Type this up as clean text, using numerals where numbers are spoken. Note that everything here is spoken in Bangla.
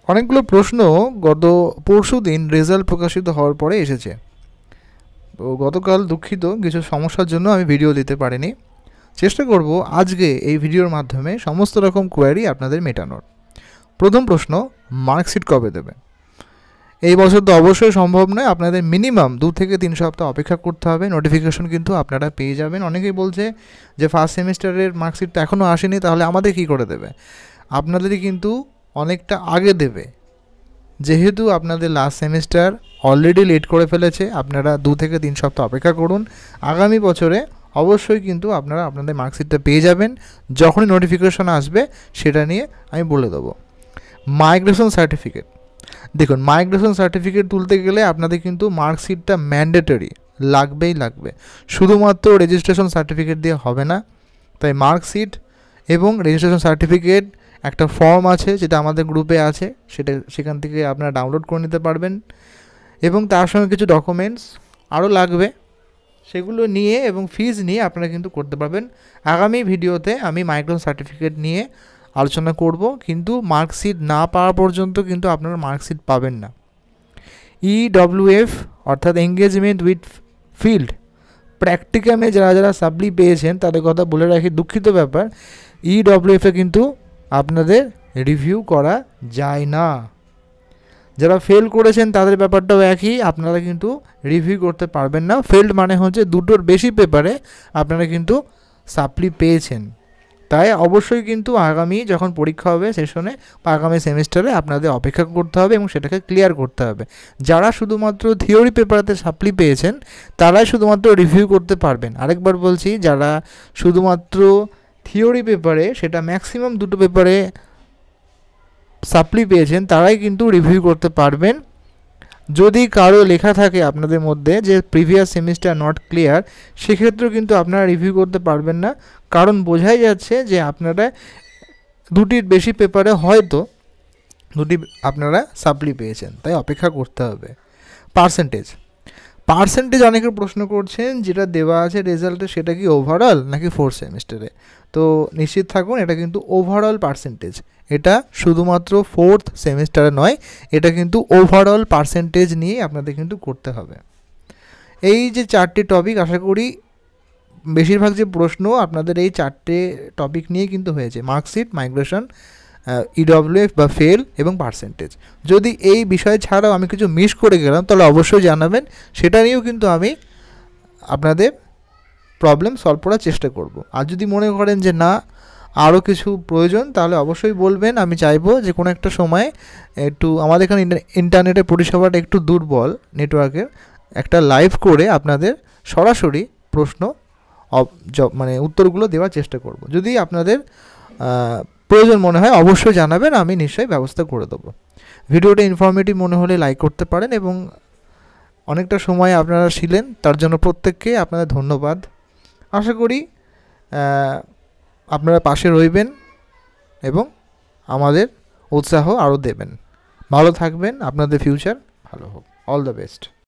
অনেকগুলো প্রশ্ন গত পরশুদিন রেজাল্ট প্রকাশিত হওয়ার পরে এসেছে। তো গতকাল দুঃখিত, কিছু সমস্যার জন্য আমি ভিডিও দিতে পারিনি। চেষ্টা করব আজকে এই ভিডিওর মাধ্যমে সমস্ত রকম কোয়ারি আপনাদের মেটানোর। প্রথম প্রশ্ন, মার্কশিট কবে দেবে? এই বছর তো অবশ্যই সম্ভব নয়, আপনাদের মিনিমাম 2 থেকে 3 সপ্তাহ অপেক্ষা করতে হবে। নোটিফিকেশন কিন্তু আপনারা পেয়ে যাবেন। অনেকেই বলছে যে ফার্স্ট সেমিস্টারের মার্কশিট তো এখনও আসেনি, তাহলে আমাদের কী করে দেবে? আপনাদেরই কিন্তু অনেকটা আগে দেবে, যেহেতু আপনাদের লাস্ট সেমিস্টার অলরেডি লেট করে ফেলেছে। আপনারা 2 থেকে 3 সপ্তাহ অপেক্ষা করুন। আগামী বছরে অবশ্যই কিন্তু আপনারা আপনাদের মার্কশিটটা পেয়ে যাবেন। যখনই নোটিফিকেশন আসবে সেটা নিয়ে আমি বলে দেবো। মাইগ্রেশন সার্টিফিকেট, দেখুন মাইগ্রেশন সার্টিফিকেট তুলতে গেলে আপনাদের কিন্তু মার্কশিটটা ম্যান্ডেটরি লাগবেই লাগবে। শুধুমাত্র রেজিস্ট্রেশন সার্টিফিকেট দিয়ে হবে না। তাই মার্কশিট এবং রেজিস্ট্রেশন সার্টিফিকেট একটা ফর্ম আছে, যেটা আমাদের গ্রুপে আছে, সেখান থেকে আপনারা ডাউনলোড করে নিতে পারবেন। এবং তার সঙ্গে কিছু ডকুমেন্টস আরও লাগবে, সেগুলো নিয়ে এবং ফিজ নিয়ে আপনারা কিন্তু করতে পারবেন। আগামী ভিডিওতে আমি মাইগ্রেশন সার্টিফিকেট নিয়ে আলোচনা করব, কিন্তু মার্কশিট না পাওয়া পর্যন্ত কিন্তু আপনারা মার্কশিট পাবেন না। EWF অর্থাৎ এঙ্গেজমেন্ট উইথ ফিল্ড প্র্যাকটিকামে যারা সাপ্লি পেয়েছেন তাদের কথা বলে রাখি, দুঃখিত ব্যাপার, EWF-এ কিন্তু আপনাদের রিভিউ করা যায় না। যারা ফেল করেছেন তাদের ব্যাপারটাও একই, আপনারা কিন্তু রিভিউ করতে পারবেন না। ফেল্ড মানে হচ্ছে 2টোর বেশি পেপারে আপনারা কিন্তু সাপ্লি পেয়েছেন। তাই অবশ্যই কিন্তু আগামী যখন পরীক্ষা হবে সেশনে বা আগামী সেমিস্টারে আপনাদের অপেক্ষা করতে হবে এবং সেটাকে ক্লিয়ার করতে হবে। যারা শুধুমাত্র থিওরি পেপারেতে সাপ্লি পেয়েছেন তারাই শুধুমাত্র রিভিউ করতে পারবেন। আরেকবার বলছি, যারা শুধুমাত্র থিওরি পেপারে, সেটা ম্যাক্সিমাম 2টো পেপারে সাপ্লি পেয়েছেন, তারাই কিন্তু রিভিউ করতে পারবেন। যদি কারো লেখা থাকে আপনাদের মধ্যে যে প্রিভিয়াস সেমিস্টার নট ক্লিয়ার, সেক্ষেত্রেও কিন্তু আপনারা রিভিউ করতে পারবেন না, কারণ বোঝাই যাচ্ছে যে আপনারা 2টির বেশি পেপারে হয়তো 2টি আপনারা সাপ্লি পেয়েছেন। তাই অপেক্ষা করতে হবে। পার্সেন্টেজ অনেকে প্রশ্ন করছেন, যেটা দেওয়া আছে রেজাল্টে সেটা কি ওভারঅল নাকি 4th সেমিস্টারে? তো নিশ্চিত থাকুন, এটা কিন্তু ওভারঅল পার্সেন্টেজ। এটা শুধুমাত্র 4th সেমিস্টারে নয়, এটা কিন্তু ওভারঅল পার্সেন্টেজ নিয়ে আপনাদের কিন্তু করতে হবে। এই যে 4টে টপিক, আশা করি বেশিরভাগ যে প্রশ্ন আপনাদের এই 4টে টপিক নিয়ে কিন্তু হয়েছে: মার্কশিট, মাইগ্রেশন, EWF বা ফেল এবং পার্সেন্টেজ। যদি এই বিষয় ছাড়াও আমি কিছু মিস করে গেলাম তাহলে অবশ্যই জানাবেন, সেটা নিয়েও কিন্তু আমি আপনাদের প্রবলেম সলভ করার চেষ্টা করব। আর যদি মনে করেন যে না আরও কিছু প্রয়োজন, তাহলে অবশ্যই বলবেন। আমি চাইবো যে কোনো একটা সময় একটু, আমাদের এখানে ইন্টারনেটের পরিষেবাটা একটু দুর্বল নেটওয়ার্কের, একটা লাইভ করে আপনাদের সরাসরি প্রশ্ন মানে উত্তরগুলো দেওয়ার চেষ্টা করব। যদি আপনাদের প্রয়োজন মনে হয় অবশ্যই জানাবেন, আমি নিশ্চয়ই ব্যবস্থা করে দেবো। ভিডিওটা ইনফরমেটিভ মনে হলে লাইক করতে পারেন এবং অনেকটা সময় আপনারা ছিলেন, তার জন্য প্রত্যেককে আপনাদের ধন্যবাদ। আশা করি আপনারা পাশে রইবেন এবং আমাদের উৎসাহ আরও দেবেন। ভালো থাকবেন, আপনাদের ফিউচার ভালো হোক। All the best.